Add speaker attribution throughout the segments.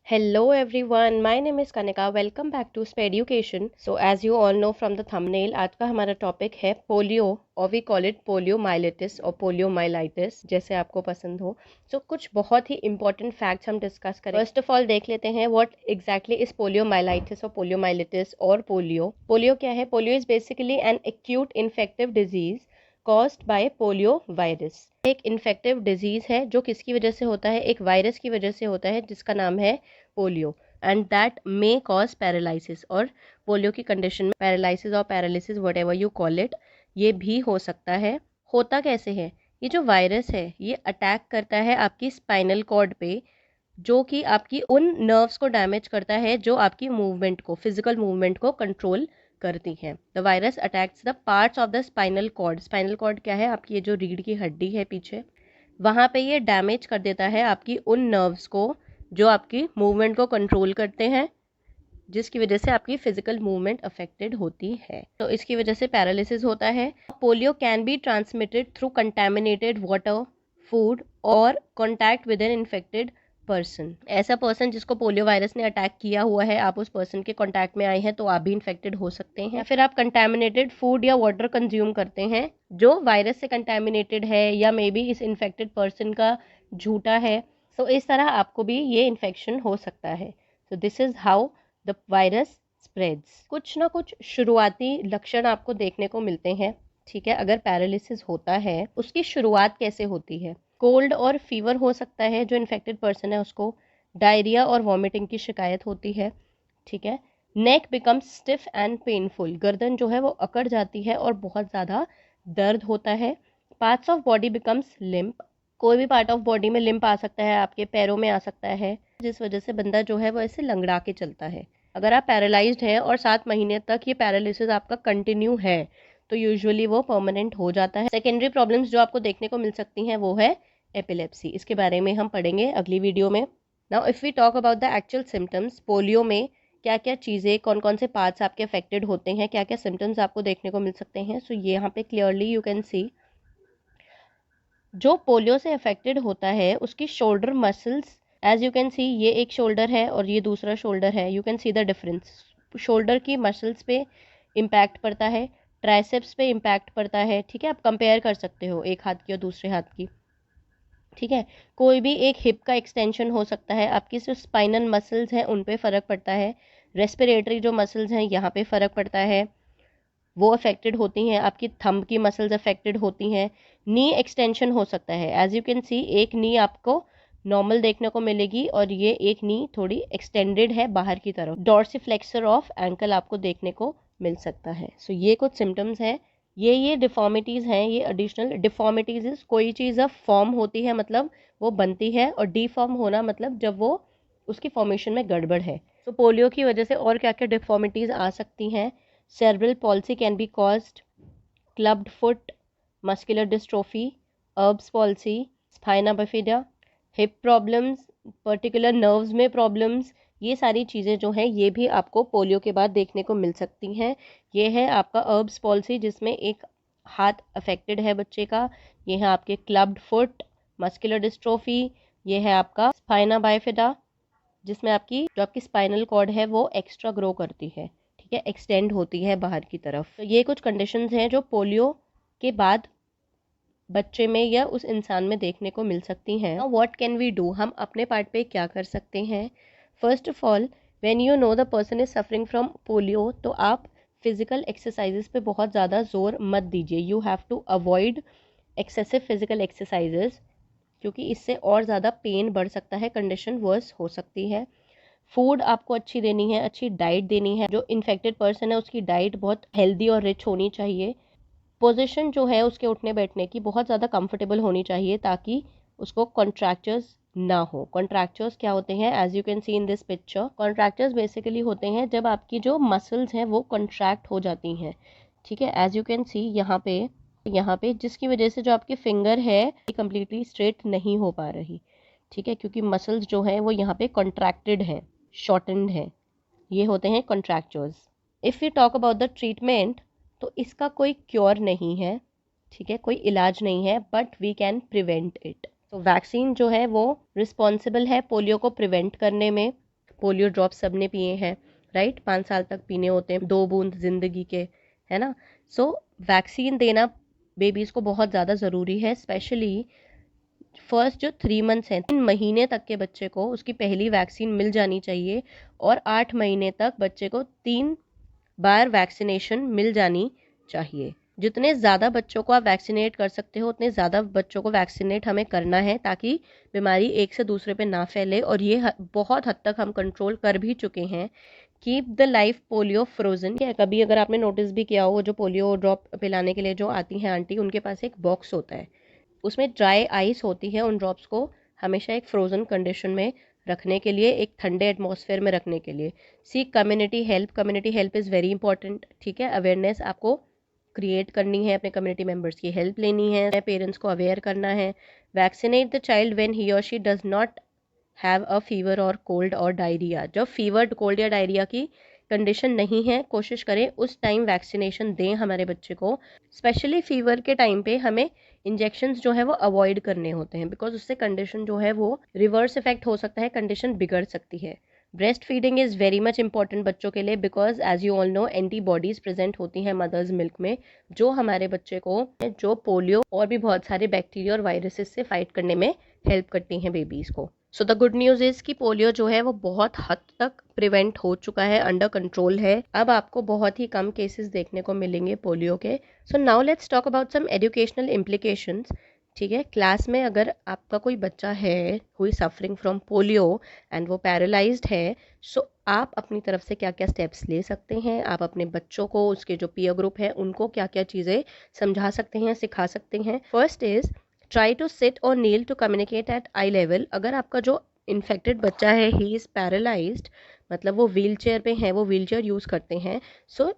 Speaker 1: Hello everyone, my name is Kanika. Welcome back to Sped Education. So as you all know from the thumbnail, आज का हमारा topic है polio और we call it poliomyelitis और poliomyelitis, जैसे आपको पसंद हो. कुछ बहुत ही इंपॉर्टेंट फैक्ट्स हम डिस्कस करें. फर्स्ट ऑफ ऑल देख लेते हैं व्हाट एग्जैक्टली इज पोलियोमाइलाइटिस और पोलियोमाइलिटिस और पोलियो. पोलियो क्या है? Polio is basically an acute infective disease caused by polio virus. एक इन्फेक्टिव डिजीज है जो किसकी वजह से होता है? एक वायरस की वजह से होता है जिसका नाम है polio and that may cause paralysis. और पोलियो की कंडीशन में पैरालिसिस और paralysis whatever you call it, ये भी हो सकता है. होता कैसे है? ये जो वायरस है ये अटैक करता है आपकी स्पाइनल कॉर्ड पे, जो कि आपकी उन नर्व्स को डैमेज करता है जो आपकी मूवमेंट को, फिजिकल मूवमेंट को कंट्रोल करती हैं. The virus attacks the parts of the spinal cord. Spinal cord क्या है? आपकी ये जो रीढ़ की हड्डी है पीछे, वहाँ पे ये डैमेज कर देता है आपकी उन नर्व्स को जो आपकी मूवमेंट को कंट्रोल करते हैं, जिसकी वजह से आपकी फिजिकल मूवमेंट अफेक्टेड होती है. तो इसकी वजह से पैरालिसिस होता है. Polio can be transmitted through contaminated water, food और contact with an infected person. ऐसा पर्सन जिसको पोलियो वायरस ने अटैक किया हुआ है, आप उस पर्सन के कांटेक्ट में आए हैं तो आप भी इन्फेक्टेड हो सकते हैं. या फिर आप कंटेमिनेटेड फूड या वाटर कंज्यूम करते हैं जो वायरस से कंटेमिनेटेड है या मे बी इस इन्फेक्टेड पर्सन का झूठा है. तो इस तरह आपको भी ये इन्फेक्शन हो सकता है. So this is how the virus spreads. कुछ ना कुछ शुरुआती लक्षण आपको देखने को मिलते हैं. ठीक है, अगर पैरालिसिस होता है उसकी शुरुआत कैसे होती है? कोल्ड और फीवर हो सकता है, जो इन्फेक्टेड पर्सन है उसको. डायरिया और वॉमिटिंग की शिकायत होती है. ठीक है. नेक बिकम्स स्टिफ एंड पेनफुल. गर्दन जो है वो अकड़ जाती है और बहुत ज़्यादा दर्द होता है. Parts of body becomes limp. कोई भी पार्ट ऑफ बॉडी में लिम्प आ सकता है, आपके पैरों में आ सकता है, जिस वजह से बंदा जो है वो ऐसे लंगड़ा के चलता है. अगर आप पैरालाइज्ड हैं और 7 महीने तक ये पैरालिसिस आपका कंटिन्यू है तो यूजुअली वो परमानेंट हो जाता है. सेकेंडरी प्रॉब्लम्स जो आपको देखने को मिल सकती हैं वो है एपिलेप्सी. इसके बारे में हम पढ़ेंगे अगली वीडियो में. Now if we talk about the actual symptoms, polio में क्या क्या चीज़ें, कौन कौन से पार्ट्स आपके अफेक्टेड होते हैं, क्या क्या सिम्टम्स आपको देखने को मिल सकते हैं. सो ये यहाँ पे क्लियरली यू कैन सी, जो पोलियो से अफेक्टेड होता है उसकी shoulder muscles, as you can see, ये एक शोल्डर है और ये दूसरा शोल्डर है. You can see the difference. Shoulder की मसल्स पे इम्पैक्ट पड़ता है, ट्राइसेप्स पे इम्पैक्ट पड़ता है. ठीक है, आप कंपेयर कर सकते हो एक हाथ की और दूसरे हाथ की. ठीक है. कोई भी एक हिप का एक्सटेंशन हो सकता है. आपकी जो स्पाइनल मसल्स हैं उन पे फ़र्क पड़ता है. रेस्पिरेटरी जो मसल्स हैं यहाँ पे फ़र्क पड़ता है, वो अफेक्टेड होती हैं. आपकी थंब की मसल्स अफेक्टेड होती हैं. नी एक्सटेंशन हो सकता है. एज यू कैन सी, एक नी आपको नॉर्मल देखने को मिलेगी और ये एक नी थोड़ी एक्सटेंडेड है बाहर की तरफ. डॉर्सिफ्लेक्सर ऑफ एंकल आपको देखने को मिल सकता है. सो ये कुछ सिम्टम्स हैं. ये डिफॉर्मिटीज़ हैं, ये एडिशनल डिफॉर्मिटीज़. कोई चीज़ अब फॉर्म होती है मतलब वो बनती है, और डिफॉर्म होना मतलब जब वो उसकी फॉर्मेशन में गड़बड़ है. तो पोलियो की वजह से और क्या क्या डिफॉर्मिटीज़ आ सकती हैं? Cerebral palsy can be caused, clubbed foot, muscular dystrophy, Erb's palsy, spina bifida, hip problems, particular nerves में problems. ये सारी चीज़ें जो हैं ये भी आपको पोलियो के बाद देखने को मिल सकती हैं. ये है आपका Erb's palsy जिसमें एक हाथ अफेक्टेड है बच्चे का. ये है आपके clubbed foot, muscular dystrophy. ये है आपका spina bifida जिसमें आपकी जो आपकी स्पाइनल कॉर्ड है वो एक्स्ट्रा ग्रो करती है. ठीक है, एक्सटेंड होती है बाहर की तरफ. तो ये कुछ कंडीशंस हैं जो पोलियो के बाद बच्चे में या उस इंसान में देखने को मिल सकती हैं. What can we do? हम अपने पार्ट पे क्या कर सकते हैं? First of all, when you know the person is suffering from polio, तो आप फिजिकल एक्सरसाइजेस पे बहुत ज़्यादा जोर मत दीजिए. You have to avoid excessive physical exercises, क्योंकि इससे और ज़्यादा पेन बढ़ सकता है, कंडीशन वर्स हो सकती है. फूड आपको अच्छी देनी है, अच्छी डाइट देनी है. जो इन्फेक्टेड पर्सन है उसकी डाइट बहुत हेल्दी और रिच होनी चाहिए. पोजीशन जो है उसके उठने बैठने की बहुत ज़्यादा कंफर्टेबल होनी चाहिए ताकि उसको कॉन्ट्रैक्चर्स ना हो. कॉन्ट्रैक्चर्स क्या होते हैं? As you can see in this picture, contractures basically होते हैं जब आपकी जो मसल्स हैं वो कॉन्ट्रैक्ट हो जाती हैं. ठीक है, एज यू कैन सी यहाँ पे जिसकी वजह से जो आपकी फिंगर है कंप्लीटली स्ट्रेट नहीं हो पा रही. ठीक है, क्योंकि मसल्स जो हैं वो यहाँ पे कॉन्ट्रैक्टेड हैं, शॉर्टनड हैं. ये होते हैं contractures. If you talk about the treatment, तो इसका कोई क्योर नहीं है. ठीक है, कोई इलाज नहीं है, but we can prevent it. तो वैक्सीन जो है वो रिस्पॉन्सिबल है पोलियो को प्रिवेंट करने में. पोलियो ड्रॉप सब ने पिए हैं, राइट? 5 साल तक पीने होते हैं, 2 बूंद जिंदगी के, है ना? सो वैक्सीन देना बेबीज़ को बहुत ज़्यादा ज़रूरी है, स्पेशली फर्स्ट जो 3 मंथ्स हैं, 3 महीने तक के बच्चे को उसकी पहली वैक्सीन मिल जानी चाहिए और 8 महीने तक बच्चे को 3 बार वैक्सीनेशन मिल जानी चाहिए। जितने ज़्यादा बच्चों को आप वैक्सीनेट कर सकते हो उतने ज़्यादा बच्चों को वैक्सीनेट हमें करना है, ताकि बीमारी एक से दूसरे पे ना फैले। और ये बहुत हद तक हम कंट्रोल कर भी चुके हैं। Keep the life polio frozen. कभी अगर आपने नोटिस भी किया हो, जो पोलियो ड्रॉप पिलाने के लिए जो आती हैं आंटी, उनके पास एक बॉक्स होता है, उसमें ड्राई आइस होती है उन ड्रॉप्स को हमेशा एक फ्रोज़न कंडीशन में रखने के लिए, एक ठंडे एटमॉस्फेयर में रखने के लिए। Seek community help. Community help is very important, ठीक है? अवेयरनेस आपको क्रिएट करनी है, अपने कम्युनिटी मेंबर्स की हेल्प लेनी है, पेरेंट्स को अवेयर करना है। Vaccinate the child when he और she does not have a fever और कोल्ड और डायरिया। जब फीवर, कोल्ड या डायरिया की कंडीशन नहीं है, कोशिश करें उस टाइम वैक्सीनेशन दें हमारे बच्चे को। स्पेशली फीवर के टाइम पे हमें इंजेक्शंस जो है वो अवॉइड करने होते हैं, बिकॉज उससे कंडीशन जो है वो रिवर्स इफेक्ट हो सकता है, कंडीशन बिगड़ सकती है। Breast feeding is very much important बच्चों के लिए, because as you all know antibodies present होती हैं मदर्स मिल्क में, जो हमारे बच्चे को जो पोलियो और भी बहुत सारे बैक्टीरिया और वायरसेस से फाइट करने में हेल्प करती हैं बेबीज़ को। So the good news is कि पोलियो जो है वो बहुत हद तक प्रिवेंट हो चुका है, अंडर कंट्रोल है। अब आपको बहुत ही कम केसेस देखने को मिलेंगे पोलियो के। So now let's talk about some educational implications. ठीक है, क्लास में अगर आपका कोई बच्चा है who is suffering from polio and वो पैरालाइज्ड है, सो आप अपनी तरफ से क्या क्या स्टेप्स ले सकते हैं, आप अपने बच्चों को, उसके जो पीयर ग्रुप है उनको क्या क्या चीज़ें समझा सकते हैं, सिखा सकते हैं। First is try to sit और kneel to communicate at eye level. अगर आपका जो इन्फेक्टेड बच्चा है ही इज़ पैरालाइज्ड, मतलब वो व्हील चेयर पे है, वो व्हील चेयर यूज़ करते हैं, so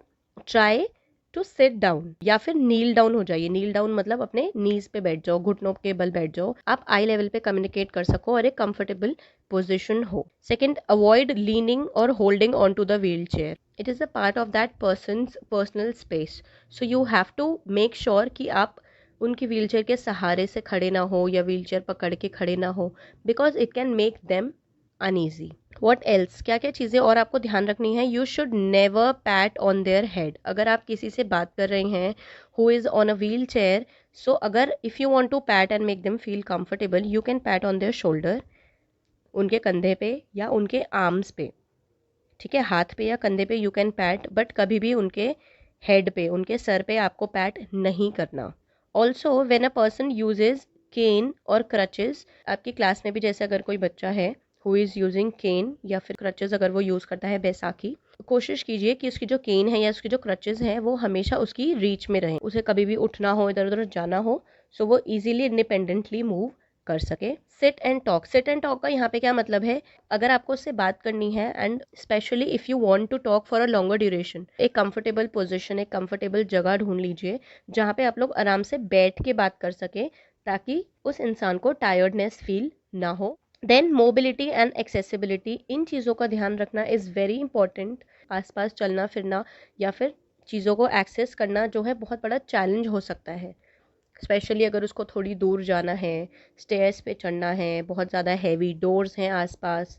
Speaker 1: try to sit down या फिर नील डाउन हो जाइए। नील डाउन मतलब अपने नीज पे बैठ जाओ, घुटनों के बल बैठ जाओ, आप आई लेवल पे कम्युनिकेट कर सको और एक कंफर्टेबल पोजिशन हो। सेकेंड, अवॉइड लीनिंग और holding on to the wheelchair. It is a part of that person's personal space, so you have to make sure कि आप उनकी व्हीलचेयर के सहारे से खड़े ना हो या व्हीलचेयर पकड़ के खड़े ना हो, because it can make them uneasy. What else, क्या क्या चीज़ें और आपको ध्यान रखनी है? You should never pat on their head. अगर आप किसी से बात कर रहे हैं who is on a wheelchair, so अगर if you want to pat and make them feel comfortable, you can pat on their shoulder, उनके कंधे पे या उनके आर्म्स पे, ठीक है? हाथ पे या कंधे पे यू कैन पैट, बट कभी भी उनके हेड पे, उनके सर पे आपको पैट नहीं करना। Also when a person uses cane और क्रचेज, आपकी क्लास में भी जैसे अगर कोई बच्चा है हु इज़ यूजिंग केन या फिर क्रचेज अगर वो यूज़ करता है बैसाखी, कोशिश कीजिए कि उसकी जो केन है या उसकी जो क्रचेज हैं वो हमेशा उसकी रीच में रहें, उसे कभी भी उठना हो, इधर उधर जाना हो, सो वो इजीली इंडिपेंडेंटली मूव कर सके। Sit and talk. Sit and talk का यहाँ पे क्या मतलब है? अगर आपको उससे बात करनी है and specially if you want to talk for a longer duration, एक कंफर्टेबल पोजीशन, एक कंफर्टेबल जगह ढूंढ लीजिए जहाँ पे आप लोग आराम से बैठ के बात कर सके, ताकि उस इंसान को टायर्डनेस फील ना हो। देन मोबिलिटी एंड एक्सेसिबिलिटी, इन चीज़ों का ध्यान रखना इज़ वेरी इंपॉर्टेंट। आसपास चलना फिरना या फिर चीज़ों को एक्सेस करना जो है बहुत बड़ा चैलेंज हो सकता है, स्पेशली अगर उसको थोड़ी दूर जाना है, स्टेयर्स पे चढ़ना है, बहुत ज़्यादा हैवी डोर्स हैं आसपास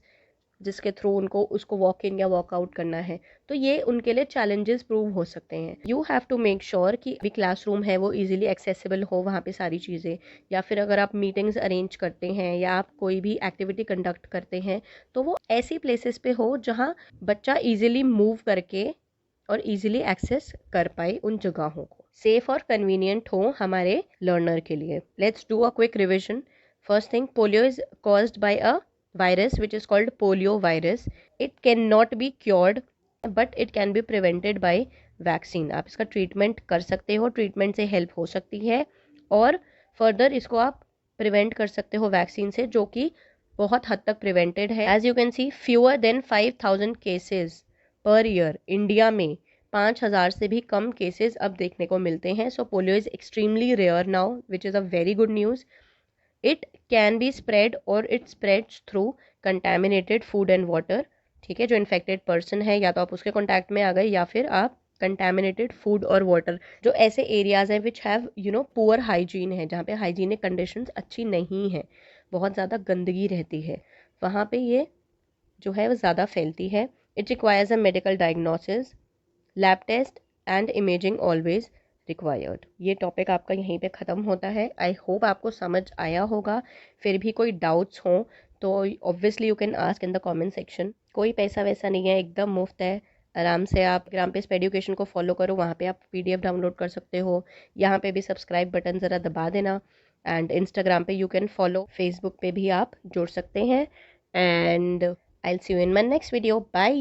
Speaker 1: जिसके थ्रू उनको उसको वॉक इन या वॉक आउट करना है, तो ये उनके लिए चैलेंजेस प्रूव हो सकते हैं। You have to make sure कि भी क्लासरूम है वो इजीली एक्सेसिबल हो, वहाँ पे सारी चीज़ें, या फिर अगर आप मीटिंग्स अरेंज करते हैं या आप कोई भी एक्टिविटी कंडक्ट करते हैं तो वो ऐसी प्लेसेस पे हो जहाँ बच्चा इजीली मूव करके और इजीली एक्सेस कर पाए उन जगहों को, सेफ और कन्वीनियंट हो हमारे लर्नर के लिए। Let's do a quick revision. First thing, polio is caused by a virus which is called polio virus. It cannot be cured but it can be prevented by vaccine. आप इसका treatment कर सकते हो, treatment से help हो सकती है और फर्दर इसको आप प्रिवेंट कर सकते हो वैक्सीन से, जो कि बहुत हद तक प्रिवेंटेड है। As you can see, fewer than 5000 cases per year. India में 5000 से भी कम केसेस अब देखने को मिलते हैं। So polio is extremely rare now, which is a very good news. It can be spread और it spreads through contaminated food and water. ठीक है, जो इन्फेक्टेड पर्सन है या तो आप उसके कॉन्टैक्ट में आ गए या फिर आप कंटेमिनेटेड फूड और वाटर, जो ऐसे एरियाज हैं विच हैव पुअर हाइजीन है, जहाँ पे हाइजीनिक कंडीशंस अच्छी नहीं है, बहुत ज़्यादा गंदगी रहती है, वहाँ पे ये जो है वो ज़्यादा फैलती है। It requires a medical diagnosis, lab test and imaging always required. ये टॉपिक आपका यहीं पे ख़त्म होता है। आई होप आपको समझ आया होगा। फिर भी कोई डाउट्स हो तो obviously you can ask in the comment section. कोई पैसा वैसा नहीं है, एकदम मुफ्त है। आराम से आप ग्राम पे स्पेड एजुकेशन को फॉलो करो, वहाँ पे आप PDF डाउनलोड कर सकते हो। यहाँ पे भी सब्सक्राइब बटन ज़रा दबा देना। एंड इंस्टाग्राम पे यू कैन फॉलो, फेसबुक पे भी आप जुड़ सकते हैं। And I will see you in my next video. Bye.